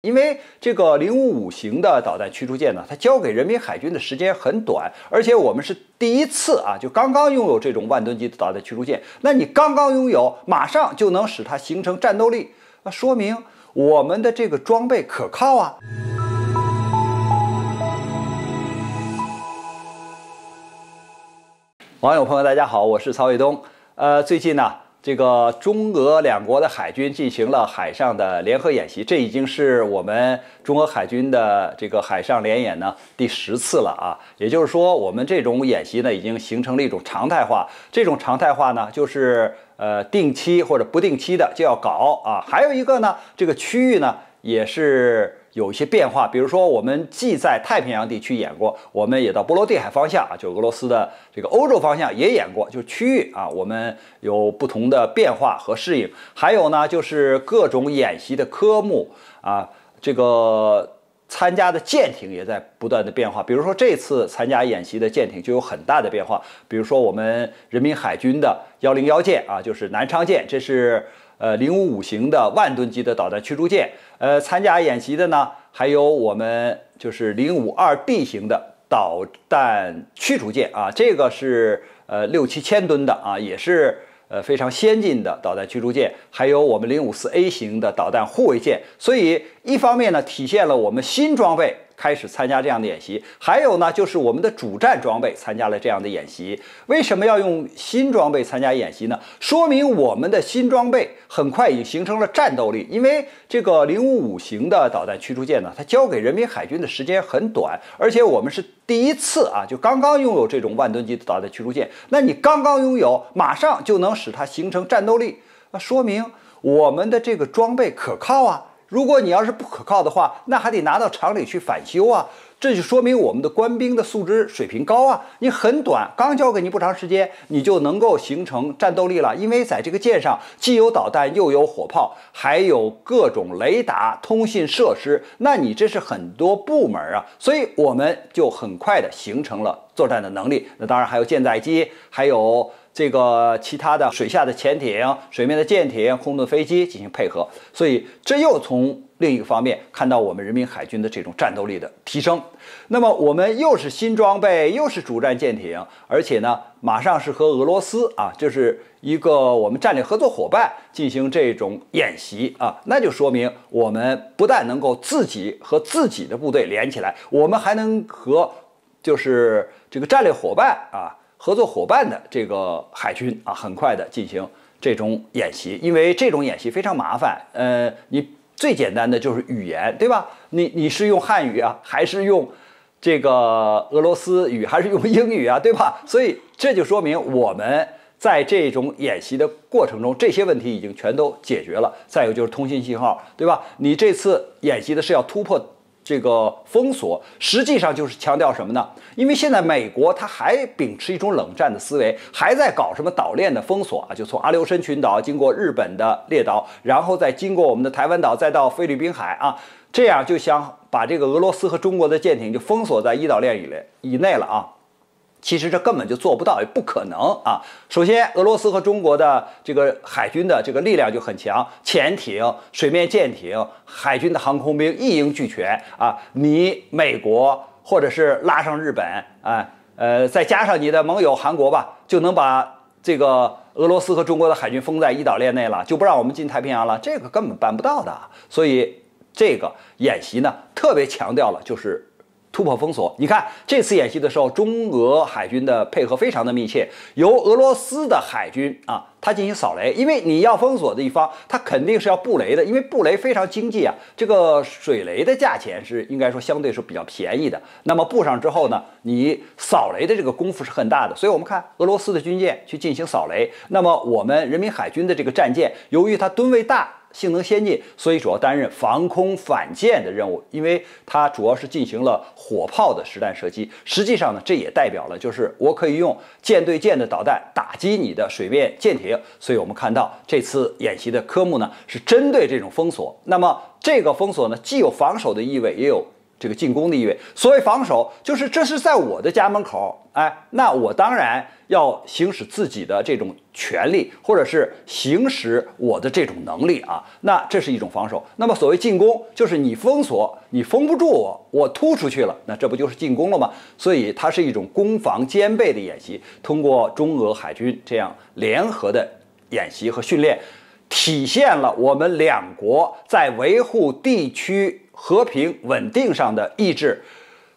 因为这个055型的导弹驱逐舰呢，它交给人民海军的时间很短，而且我们是第一次啊，就刚刚拥有这种万吨级的导弹驱逐舰。那你刚刚拥有，马上就能使它形成战斗力，那说明我们的这个装备可靠啊。网友朋友，大家好，我是曹卫东。最近呢，这个中俄两国的海军进行了海上的联合演习，这已经是我们中俄海军的这个海上联演呢第10次了啊。也就是说，我们这种演习呢已经形成了一种常态化。这种常态化呢，就是定期或者不定期的就要搞啊。还有一个呢，这个区域呢也是有一些变化，比如说我们既在太平洋地区演过，我们也到波罗的海方向啊，就俄罗斯的这个欧洲方向也演过，就区域啊，我们有不同的变化和适应。还有呢，就是各种演习的科目啊，这个参加的舰艇也在不断的变化。比如说这次参加演习的舰艇就有很大的变化，比如说我们人民海军的101舰啊，就是南昌舰，这是055型的万吨级的导弹驱逐舰。参加演习的呢，还有我们就是052D 型的导弹驱逐舰啊，这个是6、7千吨的啊，也是非常先进的导弹驱逐舰。还有我们054A 型的导弹护卫舰。所以一方面呢，体现了我们新装备开始参加这样的演习，还有呢，就是我们的主战装备参加了这样的演习。为什么要用新装备参加演习呢？说明我们的新装备很快已经形成了战斗力。因为这个055型的导弹驱逐舰呢，它交给人民海军的时间很短，而且我们是第一次啊，就刚刚拥有这种万吨级的导弹驱逐舰。那你刚刚拥有，马上就能使它形成战斗力，那说明我们的这个装备可靠啊。如果你要是不可靠的话，那还得拿到厂里去返修啊。这就说明我们的官兵的素质水平高啊。你很短，刚交给你不长时间，你就能够形成战斗力了。因为在这个舰上既有导弹，又有火炮，还有各种雷达、通信设施，那你这是很多部门啊。所以我们就很快的形成了作战的能力。那当然还有舰载机，还有这个其他的水下的潜艇、水面的舰艇、空中飞机进行配合，所以这又从另一个方面看到我们人民海军的这种战斗力的提升。那么我们又是新装备，又是主战舰艇，而且呢，马上是和俄罗斯啊，就是一个我们战略合作伙伴进行这种演习啊，那就说明我们不但能够自己和自己的部队连起来，我们还能和就是这个战略伙伴啊。合作伙伴的这个海军啊，很快的进行这种演习。因为这种演习非常麻烦，你最简单的就是语言，对吧？你是用汉语啊，还是用这个俄罗斯语，还是用英语啊，对吧？所以这就说明我们在这种演习的过程中，这些问题已经全都解决了。再有就是通信信号，对吧？你这次演习的是要突破这个封锁，实际上就是强调什么呢？因为现在美国它还秉持一种冷战的思维，还在搞什么岛链的封锁啊，就从阿留申群岛经过日本的列岛，然后再经过我们的台湾岛，再到菲律宾海啊，这样就想把这个俄罗斯和中国的舰艇就封锁在一岛链以内了啊。其实这根本就做不到，也不可能啊！首先，俄罗斯和中国的这个海军的这个力量就很强，潜艇、水面舰艇、海军的航空兵一应俱全啊！你美国或者是拉上日本啊，再加上你的盟友韩国吧，就能把这个俄罗斯和中国的海军封在一岛链内了，就不让我们进太平洋了，这个根本办不到的。所以这个演习呢，特别强调了就是突破封锁。你看这次演习的时候，中俄海军的配合非常的密切，由俄罗斯的海军啊，它进行扫雷，因为你要封锁的一方，它肯定是要布雷的，因为布雷非常经济啊，这个水雷的价钱是应该说相对是比较便宜的。那么布上之后呢，你扫雷的这个功夫是很大的，所以我们看俄罗斯的军舰去进行扫雷，那么我们人民海军的这个战舰，由于它吨位大，性能先进，所以主要担任防空反舰的任务，因为它主要是进行了火炮的实弹射击。实际上呢，这也代表了就是我可以用舰对舰的导弹打击你的水面舰艇。所以我们看到这次演习的科目呢是针对这种封锁。那么这个封锁呢，既有防守的意味，也有这个进攻的意味。所谓防守，就是这是在我的家门口，哎，那我当然要行使自己的这种权利，或者是行使我的这种能力啊，那这是一种防守。那么所谓进攻，就是你封锁，你封不住我，我突出去了，那这不就是进攻了吗？所以它是一种攻防兼备的演习，通过中俄海军这样联合的演习和训练，体现了我们两国在维护地区和平稳定上的意志，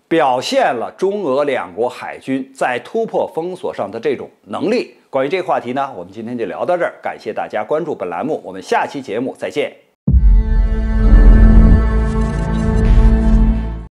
表现了中俄两国海军在突破封锁上的这种能力。关于这个话题呢，我们今天就聊到这儿，感谢大家关注本栏目，我们下期节目再见。